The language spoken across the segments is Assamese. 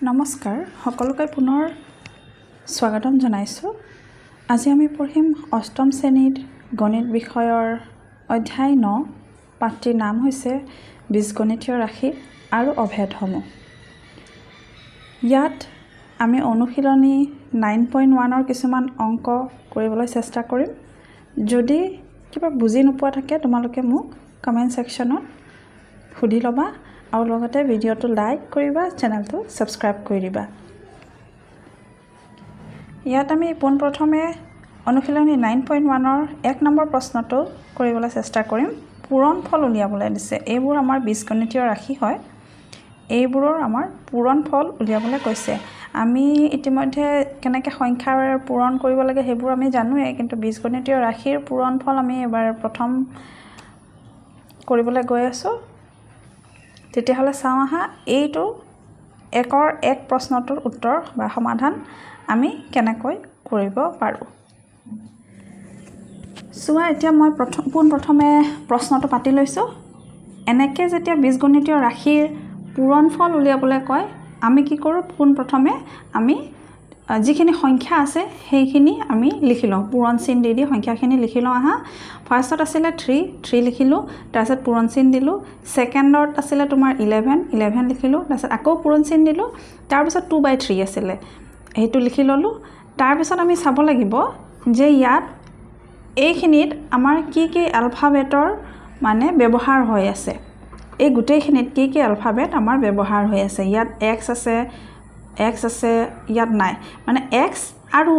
নমস্কাৰ সকলোকে পুনৰ স্বাগতম জনাইছোঁ। আজি আমি পঢ়িম অষ্টম শ্ৰেণীত গণিত বিষয়ৰ অধ্যায় 9 পাঠটিৰ নাম হৈছে বীজগণিতীয় ৰাশি আৰু অভেদসমূহ। ইয়াত আমি অনুশীলনী 9.1ৰ কিছুমান অংক কৰিবলৈ চেষ্টা কৰিম। যদি কিবা বুজি নোপোৱা থাকে তোমালোকে মোক কমেণ্ট ছেকশ্যনত সুধি ল'বা আৰু লগতে ভিডিঅ'টো লাইক কৰিবা, চেনেলটো ছাবস্ক্ৰাইব কৰি দিবা। ইয়াত আমি পোনপ্ৰথমে অনুশীলনী 9.1ৰ 1 নম্বৰ প্ৰশ্নটো কৰিবলৈ চেষ্টা কৰিম। পূৰণফল উলিয়াবলৈ দিছে। এইবোৰ আমাৰ বীজগণিতীয় ৰাশি হয়। এইবোৰৰ আমাৰ পূৰণফল উলিয়াবলৈ কৈছে। আমি ইতিমধ্যে কেনেকৈ সংখ্যাৰ পূৰণ কৰিব লাগে সেইবোৰ আমি জানোৱেই, কিন্তু বীজগণিতীয় ৰাশিৰ পূৰণফল আমি এবাৰ প্ৰথম কৰিবলৈ গৈ আছোঁ। তেতিয়াহ'লে চাওঁ আহা, এইটো 1ৰ 1 প্ৰশ্নটোৰ উত্তৰ বা সমাধান আমি কেনেকৈ কৰিব পাৰোঁ। চোৱা, এতিয়া মই পোনপ্ৰথমে প্ৰশ্নটো পাতি লৈছোঁ। এনেকৈ যেতিয়া বীজগণিতীয় ৰাশিৰ পূৰণফল উলিয়াবলৈ কয়, আমি কি কৰোঁ, পোনপ্ৰথমে আমি যিখিনি সংখ্যা আছে সেইখিনি আমি লিখি লওঁ। পূৰণ চিন দি সংখ্যাখিনি লিখি লওঁ আহা। ফাৰ্ষ্টত আছিলে 3 লিখিলোঁ, তাৰপিছত পূৰণ চিন দিলোঁ। ছেকেণ্ডত আছিলে তোমাৰ 11 লিখিলোঁ, তাৰপিছত আকৌ পূৰণ চিন দিলোঁ। তাৰপিছত 2/3 আছিলে, সেইটো লিখি ল'লোঁ। তাৰপিছত আমি চাব লাগিব যে ইয়াত এইখিনিত আমাৰ কি কি এলফাবেটৰ মানে ব্যৱহাৰ হৈ আছে। এই গোটেইখিনিত কি কি এলফাবেট আমাৰ ব্যৱহাৰ হৈ আছে। ইয়াত এক্স আছে, ইয়াত নাই, মানে এক্স আৰু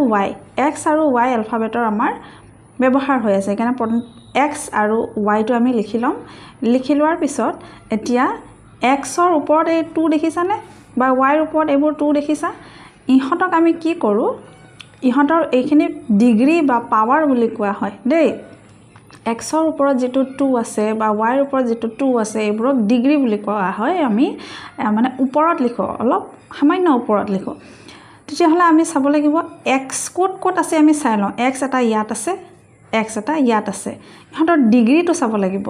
ৱাই এলফাবেটৰ আমাৰ ব্যৱহাৰ হৈ আছে। সেইকাৰণে এক্স আৰু ৱাইটো আমি লিখি ল'ম। লিখি লোৱাৰ পিছত এতিয়া এক্সৰ ওপৰত এই 2 দেখিছানে, বা ৱাইৰ ওপৰত এইবোৰ 2 দেখিছা। ইহঁতক আমি কি কৰোঁ, ইহঁতৰ এইখিনি ডিগ্ৰী বা পাৱাৰ বুলি কোৱা হয় দেই। এক্সৰ ওপৰত যিটো 2 আছে বা ৱাইৰ ওপৰত যিটো 2 আছে, এইবোৰক ডিগ্ৰী বুলি কোৱা হয়। আমি মানে ওপৰত লিখোঁ, অলপ সামান্য ওপৰত লিখোঁ। তেতিয়াহ'লে আমি চাব লাগিব এক্স ক'ত আছে আমি চাই লওঁ। এক্স এটা ইয়াত আছে, এক্স এটা ইয়াত আছে। ইহঁতৰ ডিগ্ৰীটো চাব লাগিব।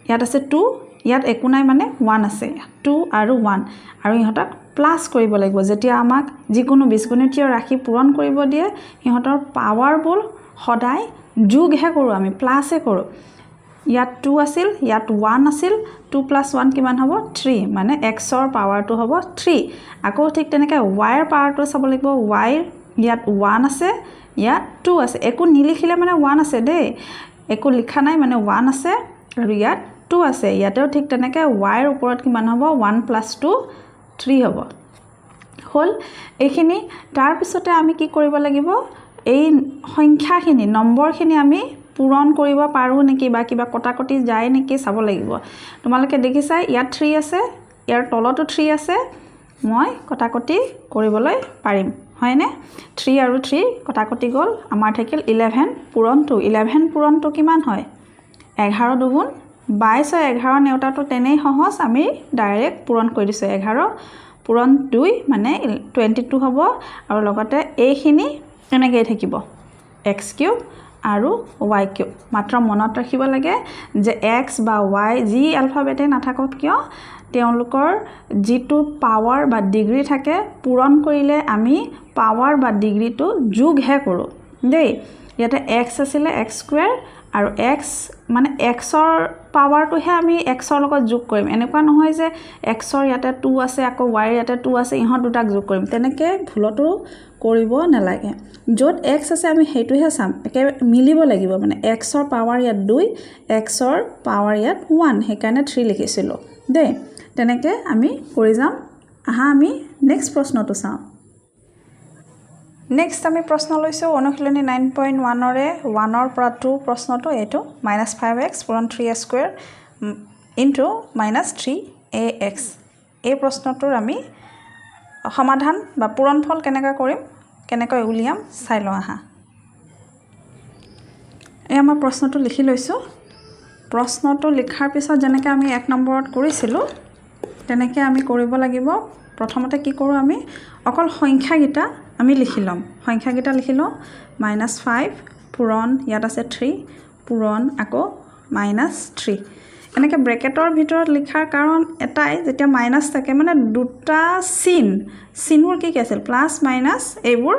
ইয়াত আছে 2, ইয়াত একো নাই, মানে 1 আছে, 2 আৰু 1। আৰু ইহঁতক প্লাছ কৰিব লাগিব। যেতিয়া আমাক যিকোনো বীজগণিতীয় ৰাশি পূৰণ কৰিব দিয়ে, সিহঁতৰ পাৱাৰবোৰ সদায় যোগহে কৰোঁ, আমি প্লাছহে কৰোঁ। ইয়াত 2 আছিল, ইয়াত 1 আছিল, 2 + 1 কিমান হ'ব, 3, মানে এক্সৰ পাৱাৰটো হ'ব 3। আকৌ ঠিক তেনেকৈ ৱাইৰ পাৱাৰটো চাব লাগিব। ৱাইৰ ইয়াত 1 আছে, ইয়াত 2 আছে। একো নিলিখিলে মানে 1 আছে দেই, একো লিখা নাই মানে 1 আছে, আৰু ইয়াত 2 আছে। ইয়াতেও ঠিক তেনেকৈ ৱাইৰ ওপৰত কিমান হ'ব, 1 + 2 3 হ'ব। হ'ল এইখিনি। তাৰপিছতে আমি কি কৰিব লাগিব, এই সংখ্যাখিনি নম্বৰখিনি আমি পূৰণ কৰিব পাৰোঁ নেকি, বা কিবা কটাকটি যায় নেকি চাব লাগিব। তোমালোকে দেখিছা ইয়াত 3 আছে, ইয়াৰ তলতো 3 আছে, মই কটাকটি কৰিবলৈ পাৰিম, হয়নে। 3 আৰু 3 কটাকটি গ'ল, আমাৰ থাকিল 11 পূৰণ 2। 11 পূৰণ 2 কিমান হয়, 11 × 2 = 22। 11 নেওতাটো তেনেই সহজ, আমি ডাইৰেক্ট পূৰণ কৰি দিছোঁ। 11 পূৰণ 2 মানে 22 হ'ব। আৰু লগতে এইখিনি এনেকৈয়ে থাকিব, x³ আৰু y³ মাত্ৰ মনত ৰাখিব লাগে যে এক্স বা ৱাই যি এলফাবেটে নাথাকক কিয়, তেওঁলোকৰ যিটো পাৱাৰ বা ডিগ্ৰী থাকে, পূৰণ কৰিলে আমি পাৱাৰ বা ডিগ্ৰীটো যোগহে কৰোঁ দেই। ইয়াতে এক্স আছিলে, x² আৰু এক্স মানে এক্সৰ পাৱাৰটোহে আমি এক্সৰ লগত যোগ কৰিম। এনেকুৱা নহয় যে এক্সৰ ইয়াতে 2 আছে, আকৌ ৱাইৰ ইয়াতে 2 আছে, ইহঁত দুটাক যোগ কৰিম। তেনেকৈ ভুলতো কৰিব নালাগে। য'ত এক্স আছে আমি সেইটোহে চাম, একেবাৰে মিলিব লাগিব। মানে এক্সৰ পাৱাৰ ইয়াত 2, এক্সৰ পাৱাৰ ইয়াত 1, সেইকাৰণে 3 লিখিছিলোঁ দেই। তেনেকৈ আমি কৰি যাম। আহা আমি নেক্সট প্ৰশ্নটো চাওঁ। নেক্সট আমি প্ৰশ্ন লৈছোঁ অনুশীলনী 9.1ৰে 1ৰ পৰা 2 প্ৰশ্নটো। এইটো -5x পূৰণ 3a² × -3ax। এই প্ৰশ্নটোৰ আমি সমাধান বা পূৰণফল কেনেকৈ কৰিম, কেনেকৈ উলিয়াম চাই লওঁ আহা। এই আমাৰ প্ৰশ্নটো লিখি লৈছোঁ। প্ৰশ্নটো লিখাৰ পিছত যেনেকৈ আমি 1 নম্বৰত কৰিছিলোঁ, তেনেকৈ আমি কৰিব লাগিব। প্ৰথমতে কি কৰোঁ, আমি অকল সংখ্যাকেইটা আমি লিখি ল'ম। সংখ্যাকেইটা লিখি লওঁ। -5 পূৰণ, ইয়াত আছে 3 পূৰণ আকৌ -3। এনেকৈ ব্ৰেকেটৰ ভিতৰত লিখাৰ কাৰণ এটাই, যেতিয়া মাইনাছ থাকে মানে দুটা চিনবোৰ কি আছিল প্লাছ মাইনাছ এইবোৰ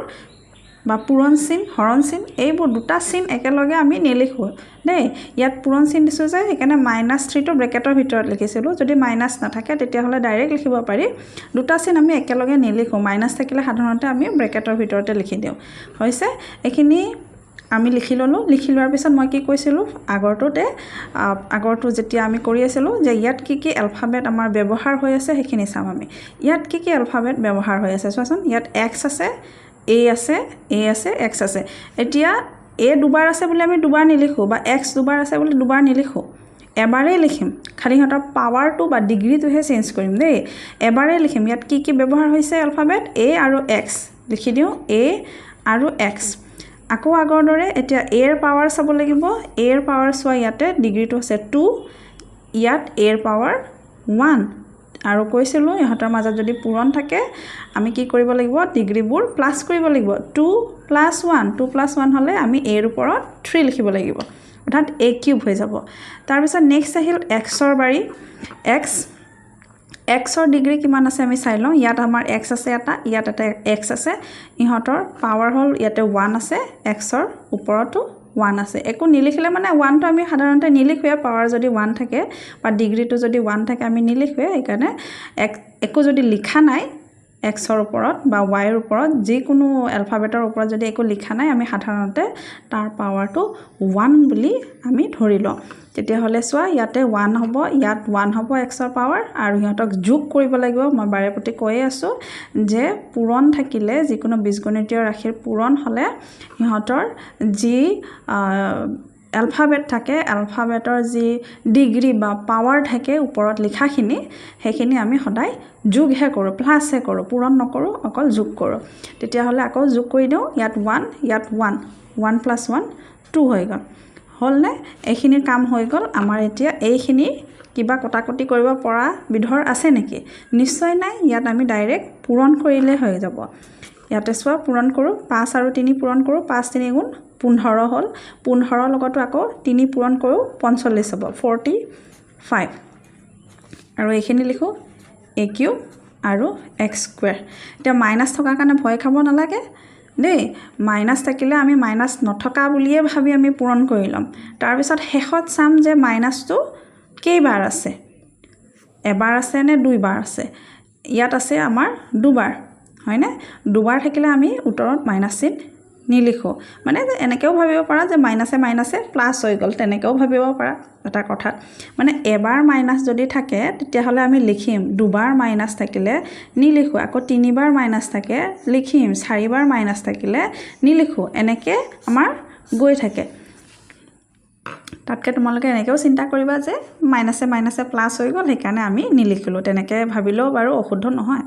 বা পূৰণ চিন হৰণ চিন এইবোৰ দুটা চিন একেলগে আমি নিলিখোঁ দেই। ইয়াত পূৰণ চিন দিছোঁ যে সেইকাৰণে -3টো ব্ৰেকেটৰ ভিতৰত লিখিছিলোঁ। যদি মাইনাছ নাথাকে তেতিয়াহ'লে ডাইৰেক্ট লিখিব পাৰি। দুটা চিন আমি একেলগে নিলিখোঁ, মাইনাছ থাকিলে সাধাৰণতে আমি ব্ৰেকেটৰ ভিতৰতে লিখি দিওঁ। হৈছে এইখিনি আমি লিখি ল'লোঁ। লিখি লোৱাৰ পিছত মই কি কৈছিলোঁ আগৰটো যেতিয়া আমি কৰি আছিলোঁ যে ইয়াত কি কি এলফাবেট আমাৰ ব্যৱহাৰ হৈ আছে সেইখিনি চাম আমি। ইয়াত কি কি এলফাবেট ব্যৱহাৰ হৈ আছে চোৱাচোন। ইয়াত এক্স আছে, এ আছে, এক্স আছে। এতিয়া এ দুবাৰ আছে বুলি আমি দুবাৰ নিলিখোঁ বা এক্স দুবাৰ আছে বুলি দুবাৰ নিলিখোঁ, এবাৰেই লিখিম। খালি সিহঁতৰ পাৱাৰটো বা ডিগ্ৰীটোহে চেঞ্জ কৰিম দেই। এবাৰেই লিখিম। ইয়াত কি কি ব্যৱহাৰ হৈছে এলফাবেট এ আৰু এক্স লিখি দিওঁ, এ আৰু এক্স। আকৌ আগৰ দৰে এতিয়া এৰ পাৱাৰ চাব লাগিব। এৰ পাৱাৰ চোৱা, ইয়াতে ডিগ্ৰীটো হৈছে 2, ইয়াত এৰ পাৱাৰ 1 আৰু কৈছিলোঁ ইহঁতৰ মাজত যদি পূৰণ থাকে আমি কি কৰিব লাগিব ডিগ্ৰীবোৰ প্লাছ কৰিব লাগিব। 2 + 1 হ'লে আমি এৰ ওপৰত 3 লিখিব লাগিব, অৰ্থাৎ a³ হৈ যাব। তাৰপিছত নেক্সট আহিল এক্সৰ বাৰী। এক্সৰ ডিগ্ৰী কিমান আছে আমি চাই লওঁ। ইয়াত আমাৰ এক্স আছে এটা, ইয়াত এটা এক্স আছে। ইহঁতৰ পাৱাৰ হ'ল ইয়াতে 1 আছে, এক্সৰ ওপৰতো 1 আছে। একো নিলিখিলে মানে 1টো আমি সাধাৰণতে নিলিখোৱে, পাৱাৰ যদি 1 থাকে বা ডিগ্ৰীটো যদি 1 থাকে আমি নিলিখোৱে। সেইকাৰণে একো যদি লিখা নাই এক্সৰ ওপৰত বা ৱাইৰ ওপৰত, যিকোনো এলফাবেটৰ ওপৰত যদি একো লিখা নাই আমি সাধাৰণতে তাৰ পাৱাৰটো 1 বুলি আমি ধৰি লওঁ। তেতিয়াহ'লে চোৱা ইয়াতে 1 হ'ব, ইয়াত 1 হ'ব এক্সৰ পাৱাৰ আৰু সিহঁতক যোগ কৰিব লাগিব। মই বাৰে প্ৰতি কৈয়ে আছোঁ যে পূৰণ থাকিলে, যিকোনো বীজগণিতীয় ৰাশিৰ পূৰণ হ'লে সিহঁতৰ যি এলফাবেট থাকে, এলফাবেটৰ যি ডিগ্ৰী বা পাৱাৰ থাকে ওপৰত লিখাখিনি, সেইখিনি আমি সদায় যোগহে কৰোঁ, প্লাছহে কৰোঁ, পূৰণ নকৰোঁ, অকল যোগ কৰোঁ। তেতিয়াহ'লে আকৌ যোগ কৰি দিওঁ। ইয়াত 1, ইয়াত 1 + 1 2 হৈ গ'ল। হ'লনে? এইখিনিৰ কাম হৈ গ'ল। আমাৰ এতিয়া এইখিনি কিবা কটাকটি কৰিব পৰা বিধৰ আছে নেকি? নিশ্চয় নাই। ইয়াত আমি ডাইৰেক্ট পূৰণ কৰিলে হৈ যাব। ইয়াতে চোৱা পূৰণ কৰোঁ, 5 আৰু 3 পূৰণ কৰোঁ, 5 × 3 = 15 হ'ল। 15 লগতো আকৌ 3 পূৰণ কৰোঁ, 45 হ'ব, 45। আৰু এইখিনি লিখোঁ a³ আৰু x²। এতিয়া মাইনাছ থকাৰ কাৰণে ভয় খাব নালাগে দেই। মাইনাছ থাকিলে আমি মাইনাছ নথকা বুলিয়ে ভাবি আমি পূৰণ কৰি ল'ম। তাৰপিছত শেষত চাম যে মাইনাছটো কেইবাৰ আছে, এবাৰ আছে নে 2 বাৰ আছে। ইয়াত আছে আমাৰ 2 বাৰ, হয়নে? 2 বাৰ থাকিলে আমি উত্তৰত মাইনাছ চিন নিলিখোঁ। মানে এনেকৈও ভাবিব পাৰা যে মাইনাছে প্লাছ হৈ গ'ল, তেনেকৈও ভাবিব পাৰা এটা কথাত। মানে এবাৰ মাইনাছ যদি থাকে তেতিয়াহ'লে আমি লিখিম, 2 বাৰ মাইনাছ থাকিলে নিলিখোঁ। আকৌ 3 বাৰ মাইনাছ থাকে লিখিম, 4 বাৰ মাইনাছ থাকিলে নিলিখোঁ। এনেকৈ আমাৰ গৈ থাকে। তাতকৈ তোমালোকে এনেকৈও চিন্তা কৰিবা যে মাইনাছে প্লাছ হৈ গ'ল, সেইকাৰণে আমি নিলিখিলোঁ। তেনেকৈ ভাবিলেও বাৰু অশুদ্ধ নহয়।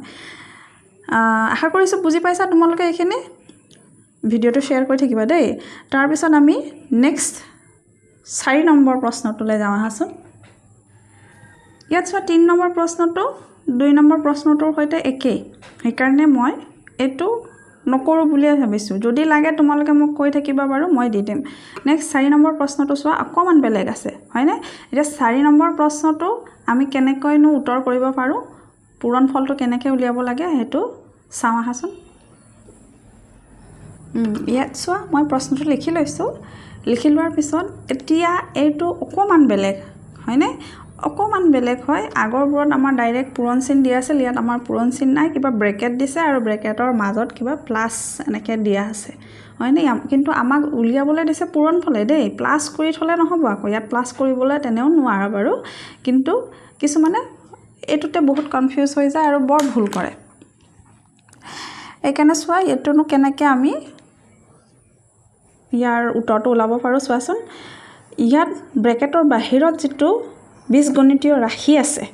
আশা কৰিছোঁ বুজি পাইছা তোমালোকে এইখিনি। ভিডিঅ'টো শ্বেয়াৰ কৰি থাকিবা দেই। তাৰপিছত আমি নেক্সট 4 নম্বৰ প্ৰশ্নটোলৈ যাওঁ আহাচোন। ইয়াত চোৱা 3 নম্বৰ প্ৰশ্নটো 2 নম্বৰ প্ৰশ্নটোৰ সৈতে একেই, সেইকাৰণে মই এইটো নকৰোঁ বুলিয়ে ভাবিছোঁ। যদি লাগে তোমালোকে মোক কৈ থাকিবা বাৰু, মই দি দিম। নেক্সট 4 নম্বৰ প্ৰশ্নটো চোৱা, অকণমান বেলেগ আছে, হয়নে? এতিয়া 4 নম্বৰ প্ৰশ্নটো আমি কেনেকৈনো উত্তৰ কৰিব পাৰোঁ, পূৰণ ফলটো কেনেকৈ উলিয়াব লাগে সেইটো চাওঁ আহাচোন। ইয়াত চোৱা মই প্ৰশ্নটো লিখি লৈছোঁ। লিখি লোৱাৰ পিছত এতিয়া এইটো অকণমান বেলেগ, হয়নে? অকণমান বেলেগ হয়। আগৰবোৰত আমাৰ ডাইৰেক্ট পূৰণ চিন দিয়া আছিল, ইয়াত আমাৰ পূৰণ চিন নাই, কিবা ব্ৰেকেট দিছে আৰু ব্ৰেকেটৰ মাজত কিবা প্লাছ এনেকৈ দিয়া আছে, হয়নে? কিন্তু আমাক উলিয়াবলৈ দিছে পূৰণ ফলে দেই, প্লাছ কৰি থ'লে নহ'ব। আকৌ ইয়াত প্লাছ কৰিবলৈ তেনেও নোৱাৰা বাৰু, কিন্তু কিছুমানে এইটোতে বহুত কনফিউজ হৈ যায় আৰু বৰ ভুল কৰে। এইকাৰণে চোৱা এইটোনো কেনেকৈ আমি ইয়াৰ উত্তৰটো ওলাব পাৰোঁ চোৱাচোন। ইয়াত ব্ৰেকেটৰ বাহিৰত যিটো বীজগণিতীয় ৰাশি আছে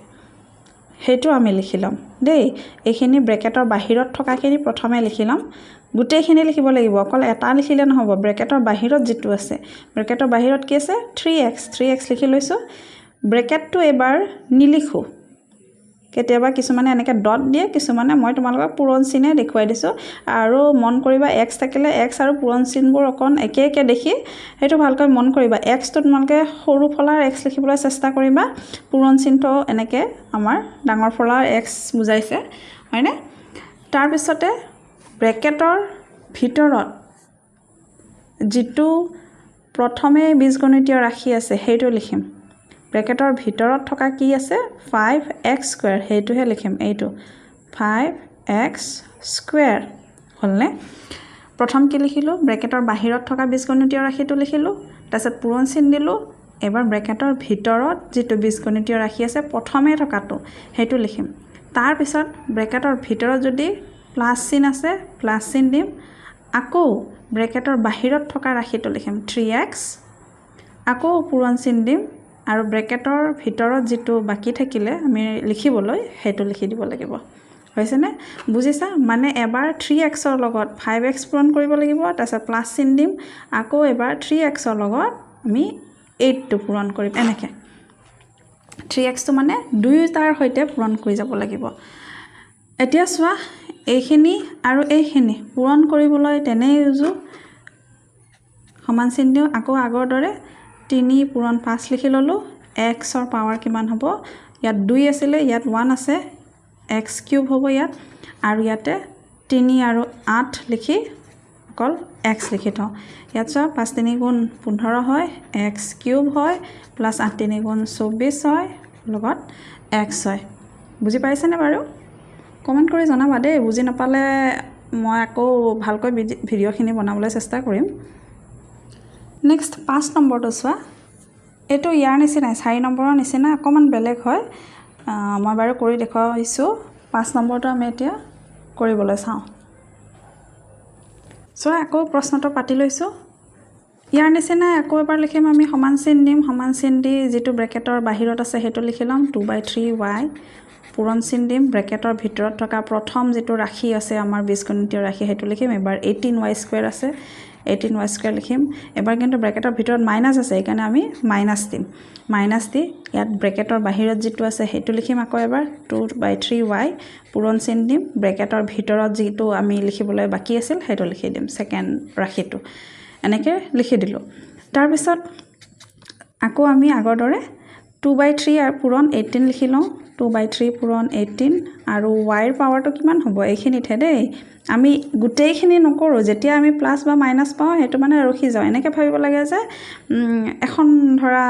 সেইটো আমি লিখি ল'ম দেই। এইখিনি ব্ৰেকেটৰ বাহিৰত থকাখিনি প্ৰথমে লিখি ল'ম, গোটেইখিনি লিখিব লাগিব, অকল এটা লিখিলে নহ'ব। ব্ৰেকেটৰ বাহিৰত যিটো আছে, ব্ৰেকেটৰ বাহিৰত কি আছে 3x লিখি লৈছোঁ। ব্ৰেকেটটো এবাৰ নিলিখোঁ, কেতিয়াবা কিছুমানে এনেকৈ ডট দিয়ে, কিছুমানে মই তোমালোকক পূৰণ চিনে দেখুৱাই দিছোঁ। আৰু মন কৰিবা এক্স থাকিলে এক্স আৰু পূৰণ চিনবোৰ অকণ একে একে দেখি সেইটো ভালকৈ মন কৰিবা। এক্সটো তোমালোকে সৰু ফলাৰ এক্স লিখিবলৈ চেষ্টা কৰিবা, পূৰণ চিনটো এনেকৈ আমাৰ ডাঙৰ ফলাৰ এক্স বুজাইছে, হয়নে? তাৰপিছতে ব্ৰেকেটৰ ভিতৰত যিটো প্ৰথমে বীজগণিতীয় ৰাশি আছে সেইটো লিখিম। ব্ৰেকেটৰ ভিতৰত থকা কি আছে 5x স্কুৱেৰ, সেইটোহে লিখিম। এইটো 5x স্কুৱেৰ হ'লনে? প্ৰথম কি লিখিলোঁ? ব্ৰেকেটৰ বাহিৰত থকা বীজগণিতীয় ৰাশিটো লিখিলোঁ, তাৰপিছত পূৰণ চিন দিলোঁ। এবাৰ ব্ৰেকেটৰ ভিতৰত যিটো বীজগণিতীয় ৰাশি আছে প্ৰথমে থকাটো সেইটো লিখিম। তাৰপিছত ব্ৰেকেটৰ ভিতৰত যদি প্লাছ চিন আছে প্লাছ চিন দিম। আকৌ ব্ৰেকেটৰ বাহিৰত থকা ৰাশিটো লিখিম 3x, আকৌ পূৰণ চিন দিম আৰু ব্ৰেকেটৰ ভিতৰত যিটো বাকী থাকিলে আমি লিখিবলৈ সেইটো লিখি দিব লাগিব। হৈছেনে? বুজিছা? মানে এবাৰ 3xৰ লগত 5x পূৰণ কৰিব লাগিব, তাৰপিছত প্লাছ চিন দিম, আকৌ এবাৰ 3xৰ লগত আমি 8টো পূৰণ কৰিম। এনেকৈ 3xটো মানে দুয়োটাৰ সৈতে পূৰণ কৰি যাব লাগিব। এতিয়া চোৱা, এইখিনি আৰু এইখিনি পূৰণ কৰিবলৈ তেনেই উজু। সমান চিন দিওঁ, আকৌ আগৰ দৰে 3 পূৰণ 5 লিখি ল'লোঁ। এক্সৰ পাৱাৰ কিমান হ'ব? ইয়াত 2 আছিলে, ইয়াত 1 আছে, এক্স কিউব হ'ব ইয়াত। আৰু ইয়াতে 3 আৰু 8 লিখি অকল এক্স লিখি থওঁ। ইয়াত চোৱা 5 3 গুণ 15 হয়, এক্স কিউব হয়, প্লাছ 8 3 গুণ 24 হয়, লগত এক্স হয়। বুজি পাইছেনে বাৰু? কমেণ্ট কৰি জনাবা দেই। বুজি নাপালে মই আকৌ ভালকৈ ভিডিঅ'খিনি বনাবলৈ চেষ্টা কৰিম। নেক্সট 5 নম্বৰটো চোৱা। এইটো ইয়াৰ নিচিনাই, 4 নম্বৰৰ নিচিনা, অকণমান বেলেগ হয়। মই বাৰু কৰি দেখুৱাইছোঁ। 5 নম্বৰটো আমি এতিয়া কৰিবলৈ চাওঁ। চোৱা, আকৌ প্ৰশ্নটো পাতি লৈছোঁ। ইয়াৰ নিচিনাই আকৌ এবাৰ লিখিম আমি। সমান চিন দিম, সমান চিন দি যিটো ব্ৰেকেটৰ বাহিৰত আছে সেইটো লিখি ল'ম 2/3y। পূৰণ চিন দিম, ব্ৰেকেটৰ ভিতৰত থকা প্ৰথম যিটো ৰাশি আছে আমাৰ বীজগণিতীয় ৰাশি সেইটো লিখিম। এবাৰ 18y স্কুৱেৰ আছে, 18y স্কুৱেৰ লিখিম। এবাৰ কিন্তু ব্ৰেকেটৰ ভিতৰত মাইনাছ আছে, সেইকাৰণে আমি মাইনাছ দিম। মাইনাছ দি ইয়াত ব্ৰেকেটৰ বাহিৰত যিটো আছে সেইটো লিখিম আকৌ এবাৰ 2/3y। পূৰণ চিন দিম, ব্ৰেকেটৰ ভিতৰত যিটো আমি লিখিবলৈ বাকী আছিল সেইটো লিখি দিম, ছেকেণ্ড ৰাশিটো। এনেকৈ লিখি দিলোঁ। তাৰপিছত আকৌ আমি আগৰ দৰে 2/3 আৰু পূৰণ 18 লিখি লওঁ। 2/3 পূৰণ 18 আৰু ৱাইৰ পাৱাৰটো কিমান হ'ব এইখিনিতহে দেই। আমি গোটেইখিনি নকৰোঁ, যেতিয়া আমি প্লাছ বা মাইনাছ পাওঁ সেইটো মানে ৰখি যাওঁ। এনেকৈ ভাবিব লাগে যে এখন ধৰা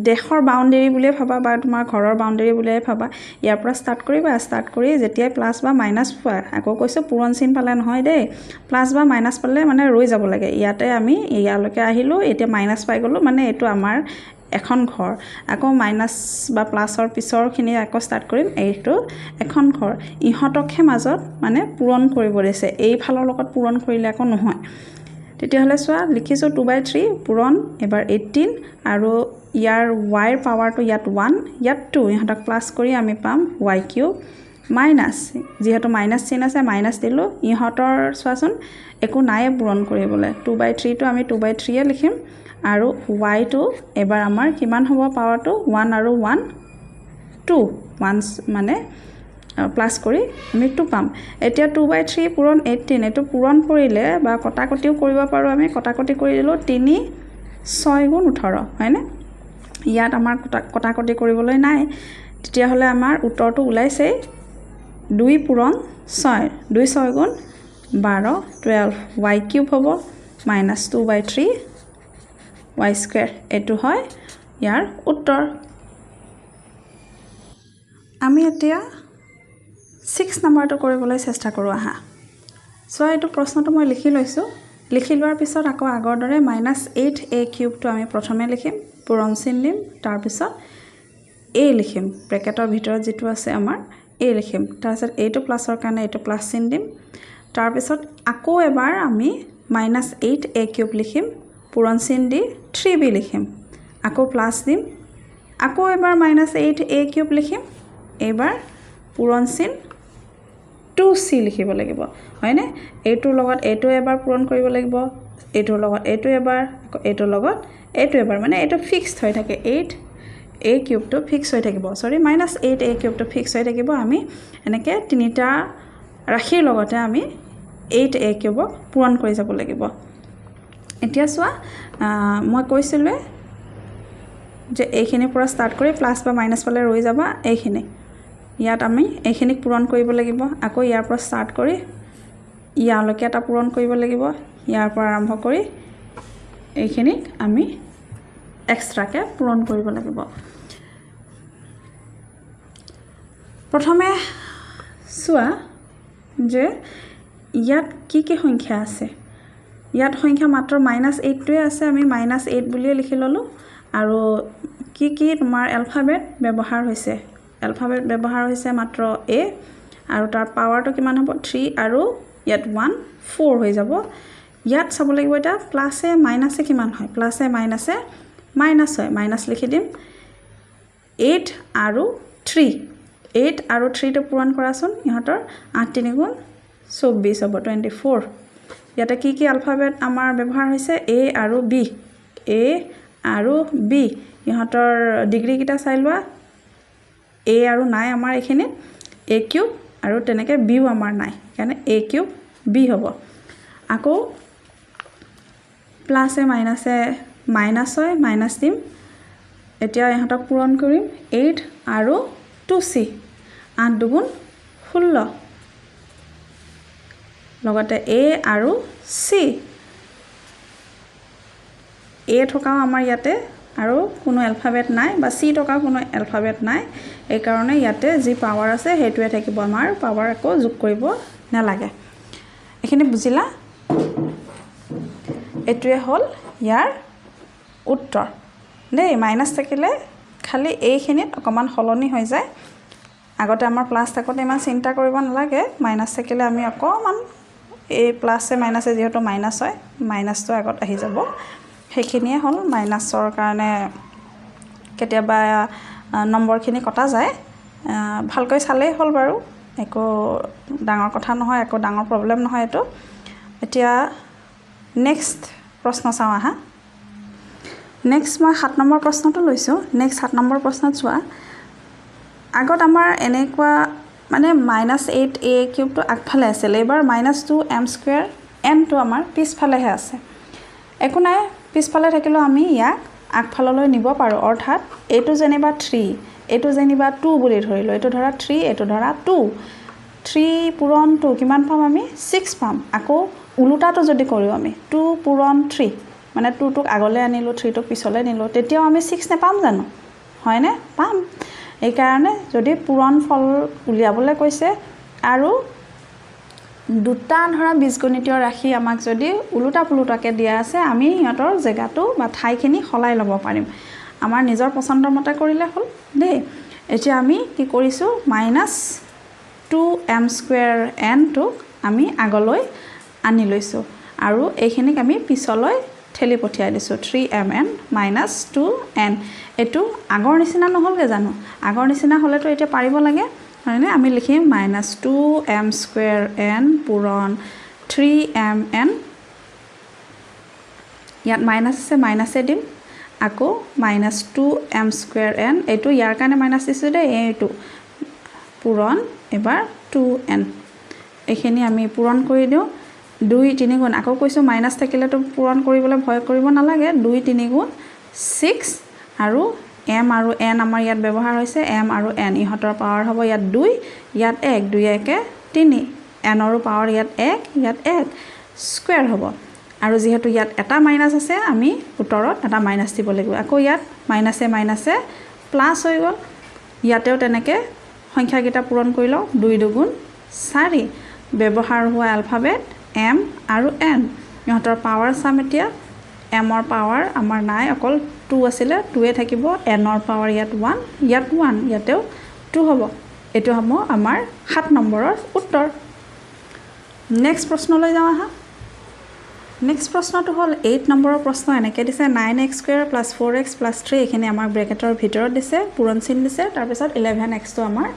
দেশৰ বাউণ্ডেৰী বুলিয়ে ভাবা বা তোমাৰ ঘৰৰ বাউণ্ডেৰী বুলিয়ে ভাবা। ইয়াৰ পৰা ষ্টাৰ্ট কৰিবা, ষ্টাৰ্ট কৰি যেতিয়াই প্লাছ বা মাইনাছ পোৱা, আকৌ কৈছোঁ পূৰণ চিন পালে নহয় দেই, প্লাছ বা মাইনাছ পালে মানে ৰৈ যাব লাগে। ইয়াতে আমি ইয়ালৈকে আহিলোঁ, এতিয়া মাইনাছ পাই গ'লোঁ, মানে এইটো আমাৰ এখন ঘৰ। আকৌ মাইনাছ বা প্লাছৰ পিছৰখিনি আকৌ ষ্টাৰ্ট কৰিম, এইটো এখন ঘৰ। ইহঁতকহে মাজত মানে পূৰণ কৰিব দিছে, এইফালৰ লগত পূৰণ কৰিলে আকৌ নহয়। তেতিয়াহ'লে চোৱা, লিখিছোঁ 2/3 পূৰণ এবাৰ 18 আৰু ইয়াৰ ৱাইৰ পাৱাৰটো ইয়াত 1, ইয়াত 2, ইহঁতক প্লাছ কৰি আমি পাম y কিউব মাইনাছ, যিহেতু মাইনাছ চিন আছে মাইনাছ দিলোঁ। ইহঁতৰ চোৱাচোন একো নায়ে পূৰণ কৰিবলৈ। 2/3টো আমি 2/3 লিখিম আৰু ৱাইটো এবাৰ আমাৰ কিমান হ'ব পাৱাৰটো 1 আৰু 1 2, 1 মানে প্লাছ কৰি আমি 2 পাম। এতিয়া 2/3 পূৰণ 18, এইটো পূৰণ কৰিলে বা কটাকটিও কৰিব পাৰোঁ আমি। কটাকটি কৰি দিলোঁ 3 6 গুণ 18, হয়নে? ইয়াত আমাৰ কটাকটি কৰিবলৈ নাই, তেতিয়াহ'লে আমাৰ উত্তৰটো ওলাইছেই 2 পূৰণ 6, 2 6 গুণ 12 12, y কিউব হ'ব মাইনাছ 2/3 y স্কুৱেৰ। এইটো হয় ইয়াৰ উত্তৰ। আমি এতিয়া 6 নম্বৰটো কৰিবলৈ চেষ্টা কৰোঁ আহা। চোৱা, এইটো প্ৰশ্নটো মই লিখি লৈছোঁ। লিখি লোৱাৰ পিছত আকৌ আগৰ দৰে -8a কিউবটো আমি প্ৰথমে লিখিম, পূৰণ চিন দিম, তাৰপিছত a লিখিম। ব্ৰেকেটৰ ভিতৰত যিটো আছে আমাৰ a লিখিম, তাৰপিছত এইটো প্লাছৰ কাৰণে এইটো প্লাছ চিন দিম। তাৰপিছত আকৌ এবাৰ আমি -8a কিউব লিখিম, পূৰণ চিন দি 3b লিখিম, আকৌ প্লাছ দিম, আকৌ এবাৰ -8a কিউব লিখিম, এইবাৰ পূৰণ চিন 2c লিখিব লাগিব, হয়নে? এইটোৰ লগত এইটো এবাৰ পূৰণ কৰিব লাগিব, এইটোৰ লগত এইটো এবাৰ, আকৌ এইটোৰ লগত এইটো এবাৰ, মানে এইটো ফিক্সড হৈ থাকে 8 a কিউবটো ফিক্স হৈ থাকিব সৰি -8a কিউবটো ফিক্স হৈ থাকিব আমি এনেকৈ তিনিটা ৰাশিৰ লগতে আমি 8a কিউবক পূৰণ কৰি যাব লাগিব এতিয়া চোৱা মই কৈছিলোঁ যে এইখিনিৰ পৰা ষ্টাৰ্ট কৰি প্লাছ বা মাইনাছ পালে ৰৈ যাবা এইখিনি ইয়াত আমি এইখিনিক পূৰণ কৰিব লাগিব আকৌ ইয়াৰ পৰা ষ্টাৰ্ট কৰি ইয়ালৈকে এটা পূৰণ কৰিব লাগিব ইয়াৰ পৰা আৰম্ভ কৰি এইখিনিক আমি এক্সট্ৰাকে পূৰণ কৰিব লাগিব প্ৰথমে চোৱা যে ইয়াত কি কি সংখ্যা আছে ইয়াত সংখ্যা মাত্ৰ -8টোৱে আছে আমি -8 বুলিয়ে লিখি ললোঁ আৰু কি কি তোমাৰ এলফাবেট ব্যৱহাৰ হৈছে মাত্ৰ a আৰু তাৰ পাৱাৰটো কিমান হ'ব 3 আৰু ইয়াত 1 4 হৈ যাব ইয়াত চাব লাগিব এটা প্লাছে মাইনাছে কিমান হয় প্লাছে মাইনাছে মাইনাছ হয় মাইনাছ লিখি দিম 8 আৰু 3 8 আৰু 3 টো পূৰণ কৰাচোন ইহঁতৰ 8 3 গুণ 24 হ'ব 24 ইয়াতে কি কি এলফাবেট আমাৰ ব্যৱহাৰ হৈছে a আৰু b ইহঁতৰ ডিগ্ৰী কিটা চাই লোৱা a আৰু নাই আমাৰ এইখিনিত a কিউব আৰু তেনেকৈ b ও আমাৰ নাই কাৰণে a কিউব b হ'ব আকৌ প্লাছে মাইনাছে মাইনাছ হয় মাইনাছ দিম এতিয়া ইহঁতক পূৰণ কৰিম 8 আৰু 2c 8 দুগুণ 16 লগতে a আৰু c a থকাও আমাৰ ইয়াতে আৰু কোনো এলফাবেট নাই বা c থকাও কোনো এলফাবেট নাই এই কাৰণে ইয়াতে যি পাৱাৰ আছে হেতুৱে থাকিব আমাৰ পাৱাৰ আকৌ যোগ কৰিব নালাগে এখিনি বুজিলা এটোৱে হল ইয়াৰ উত্তৰ দেই মাইনাছ থাকিলে খালি এইখিনিত অকমান হলনি হৈ যায় আগতে আমাৰ প্লাছ থাকোতে ইমান চিন্তা কৰিব নালাগে মাইনাছ থাকিলে আমি অকমান এই প্লাছে মাইনাছে যেহেতু মাইনাছ হয় মাইনাছটো আগত আহি যাব সেইখিনিয়ে হল মাইনাছৰ কাৰণে কেতিয়াবা নম্বৰখিনি কটা যায় ভালকৈ চালেই হল বাৰু একো ডাঙৰ কথা নহয় একো ডাঙৰ প্ৰবলেম নহয় এটো এতিয়া নেক্সট প্ৰশ্ন চাওঁ আহা নেক্সট মই 7 নম্বৰ প্ৰশ্নটো লৈছো নেক্সট 7 নম্বৰ প্ৰশ্নত চোৱা আগত আমাৰ এনেকুৱা মানে -8a কিউবটো আগফালে আছিল এবাৰ -2m² n টো আমাৰ পিছফালেহে আছে একো নাই পিছফালে থাকিলেও আমি ইয়াক আগফাললৈ নিব পাৰো অৰ্থাৎ এইটো যেনিবা 3 এইটো যেনিবা 2 বুলি ধৰিলো এইটো ধৰা 3 এইটো ধৰা 2 3 পূৰণ 2 কিমান পাম আমি 6 পাম আকৌ উলুটাটো যদি কৰো আমি 2 পূৰণ 3 মানে 2 টোক আগলৈ আনিলো 3 টোক পিছলৈ নিলো তেতিয়াও আমি 6 নেপাম জানো হয়নে পাম এই কাৰণে যদি পূৰণ ফল উলিয়াবলৈ কৈছে আৰু দুটা ধৰা বীজগণিতীয় ৰাশি আমাক যদি উলুটা পুলুটাকে দিয়া আছে আমি ইহঁতৰ জেগাটো বা ঠাইখিনি সলাই ল'ব পাৰিম আমাৰ নিজৰ পছন্দৰ মতে কৰিলে হল দেই এতিয়া আমি কি কৰিছো -2m² n টোক আমি আগলৈ আনি লৈছো আৰু এইখিনিক আমি পিছলৈ ঠেলি পঠিয়াই দিছো 3mn - 2n এটো আগৰ নিচিনা নহলগে জানো আগৰ নিচিনা হলেতো এতিয়া পাৰিব লাগে হয়নে আমি লিখিম -2m² n পূৰণ 3mn ইয়াত মাইনাছ আছে মাইনাছে দিম আকৌ -2m² n এটো ইয়াৰ কাৰণে মাইনাছ দিছো দে এইটো পূৰণ এবাৰ 2n এইখিনি আমি পূৰণ কৰি দিও 2 3 গুণ আকৌ কৈছো মাইনাছ থাকিলেতো পূৰণ কৰিবলৈ ভয় কৰিব নালাগে 2 3 গুণ 6 আৰু m আৰু n আমাৰ ইয়াত ব্যৱহাৰ হৈছে m আৰু n ইহঁতৰ পাৱাৰ হ'ব ইয়াত 2 ইয়াত 1 2 1 3 n ৰ পাৱাৰ ইয়াত 1 ইয়াত 1 স্কয়াৰ হ'ব আৰু যেহেতু ইয়াত এটা মাইনাছ আছে আমি উত্তৰত এটা মাইনাছ দিব লাগিব আকৌ ইয়াত মাইনাছে মাইনাছে প্লাস হৈ গ'ল ইয়াতেও তেনেকে সংখ্যা কেইটা পূৰণ কৰি লও 2 2 গুণ 4 ব্যৱহাৰ হোৱা এলফাবেট m আৰু n ইহঁতৰ পাৱাৰ চাম এতিয়া m ৰ পাৱাৰ আমাৰ নাই অকল 2 আছিল 2 এ থাকিব n ৰ পাৱাৰ ইয়াত 1 ইয়াত 1 ইয়াতেও 2 হ'ব এটো হ'ব আমাৰ 7 নম্বৰৰ উত্তৰ নেক্সট প্ৰশ্নলৈ যাওঁ আহা নেক্সট প্ৰশ্নটো হ'ল 8 নম্বৰৰ প্ৰশ্ন এনেকৈ দিছে 9x² + 4x + 3 এখিনি আমাৰ ব্ৰেকেটৰ ভিতৰত দিছে পূৰণ চিন দিছে তাৰ পিছত 11x টো আমাৰ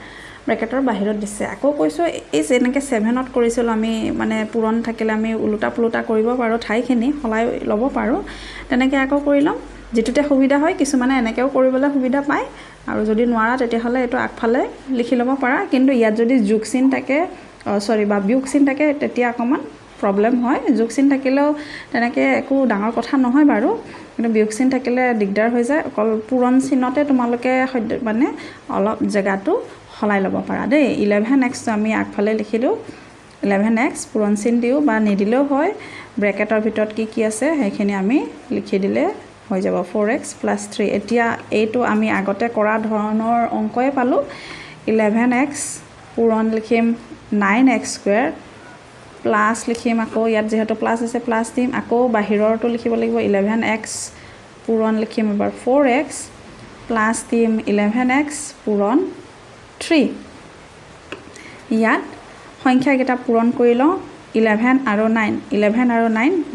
ব্ৰেকেটৰ বাহিৰত দিছে আকৌ কৈছো এই যেনেকৈ 7ত কৰিছিল আমি মানে পূৰণ থাকিলে আমি উলুটা পুলুটা কৰিব পাৰো ঠাইখিনি হলাই ল'ব পাৰো তেনেকৈ আকৌ কৰি লম যেটোতে সুবিধা হয় কিছুমানে এনেকেও কৰিবলৈ সুবিধা পায় আৰু যদি নোৱাৰা তেতিয়াহ'লে এইটো আগফালে লিখি ল'ব পাৰা কিন্তু ইয়াত যদি যোগ চিন থাকে বা বিয়োগ চিন থাকে তেতিয়া অকণমান প্ৰব্লেম হয় যোগ চিন থাকিলেও তেনেকৈ একো ডাঙৰ কথা নহয় বাৰু কিন্তু বিয়োগ চিন থাকিলে দিগদাৰ হৈ যায় অকল পূৰণ চিনতে তোমালোকে মানে অলপ জেগাটো সলাই ল'ব পাৰা দেই 11x আমি আগফালে লিখি দিওঁ 11x পূৰণ চিন দিওঁ বা নিদিলেও হয় ব্ৰেকেটৰ ভিতৰত কি আছে সেইখিনি আমি লিখি দিলে হৈ যাব 4x + 3 এতিয়া এইটো আমি আগতে কৰা ধৰণৰ অংকই পালোঁ 11x পূৰণ লিখিম 9x² প্লাছ লিখিম আকৌ ইয়াত যেহেতু প্লাছ আছে প্লাছ দিম আকৌ বাহিৰৰটো লিখিব লাগিব 11x পূৰণ লিখিম এবাৰ 4x প্লাছ দিম 11x পূৰণ 3 ইয়াত সংখ্যাকেইটা পূৰণ কৰি লওঁ 11 আৰু 9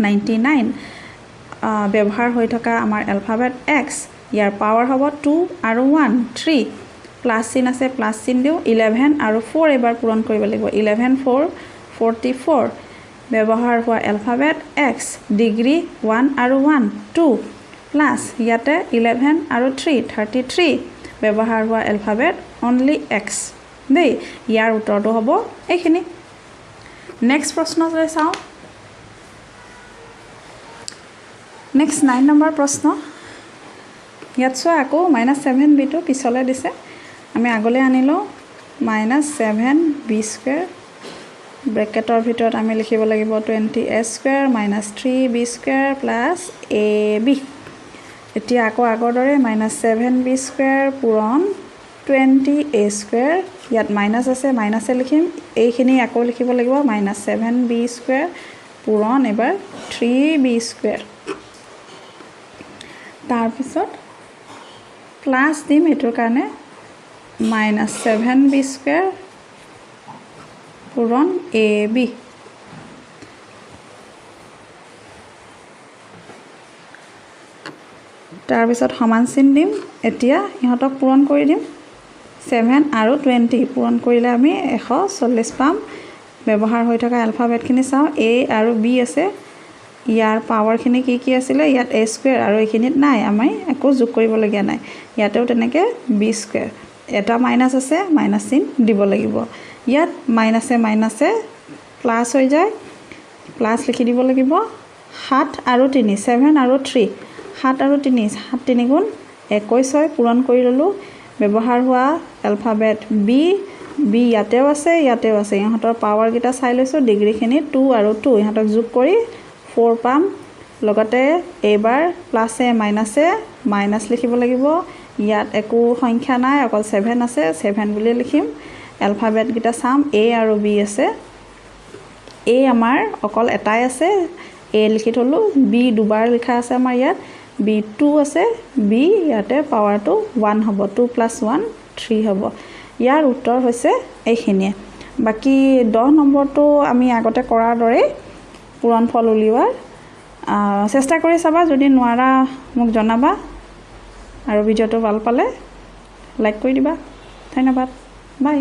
99 ব্যৱহাৰ হৈ থকা আমাৰ এলফাবেট x ইয়াৰ পাৱাৰ হ'ব 2 আৰু 1 3 প্লাছ চিন আছে প্লাছ চিন দিওঁ 11 আৰু 4 এবাৰ পূৰণ কৰিব লাগিব 11 4 44 ব্যৱহাৰ হোৱা এলফাবেট x ডিগ্ৰী 1 আৰু 1 2 প্লাছ ইয়াতে 11 আৰু 3 33 ব্যৱহাৰ হোৱা এলফাবেট অনলি x দেই ইয়াৰ উত্তৰটো হ'ব এইখিনি নেক্সট প্ৰশ্নলৈ চাওঁ নেক্সট 9 নম্বৰ প্ৰশ্ন ইয়াত চোৱা আকৌ -7b টো পিছলৈ দিছে আমি আগলৈ আনিলোঁ -7b² ব্ৰেকেটৰ ভিতৰত আমি লিখিব লাগিব 20a² - 3b² + ab এতিয়া আকৌ আগৰ দৰে -7b² পূৰণ 20a² ইয়াত মাইনাছ আছে মাইনাছে লিখিম এইখিনি আকৌ লিখিব লাগিব -7b² পূৰণ এবাৰ 3b² তাৰপিছত প্লাছ দিম এইটোৰ কাৰণে -7b² পূৰণ ab তাৰপিছত সমান চিন দিম এতিয়া ইহঁতক পূৰণ কৰি দিম 7 আৰু 20 পূৰণ কৰিলে আমি 140 পাম ব্যৱহাৰ হৈ থকা এলফাবেটখিনি চাওঁ a আৰু b আছে ইয়াৰ পাৱাৰখিনি কি আছিলে ইয়াত a² আৰু এইখিনিত নাই আমি একো যোগ কৰিবলগীয়া নাই ইয়াতেও তেনেকৈ b² এটা মাইনাছ আছে মাইনাছ চিন দিব লাগিব ইয়াত মাইনাছে প্লাছ হৈ যায় প্লাছ লিখি দিব লাগিব 7 আৰু 3 7 আৰু 3 7 আৰু 3 7 3 গুণ 21 হয় পূৰণ কৰি ল'লোঁ ব্যৱহাৰ হোৱা এলফাবেট b ইয়াতেও আছে ইহঁতৰ পাৱাৰকেইটা চাই লৈছোঁ ডিগ্ৰীখিনি 2 আৰু 2 ইহঁতক যোগ কৰি 4 পাম লগতে এইবাৰ প্লাছে মাইনাছে মাইনাছ লিখিব লাগিব ইয়াত একো সংখ্যা নাই অকল 7 আছে 7 বুলি লিখিম এলফাবেটকেইটা চাম a আৰু b আছে a আমাৰ অকল এটাই আছে a লিখি থলোঁ b দুবাৰ লিখা আছে আমাৰ ইয়াত b 2 আছে b ইয়াতে পাৱাৰটো 1 হ'ব 2 + 1 3 হ'ব ইয়াৰ উত্তৰ হৈছে এইখিনিয়ে বাকী 10 নম্বৰটো আমি আগতে কৰাৰ দৰে পূৰণ ফল উলিওৱাৰ চেষ্টা কৰি চাবা যদি নোৱাৰা মোক জনাবা আৰু ভিডিঅ'টো ভাল পালে লাইক কৰি দিবা ধন্যবাদ বাই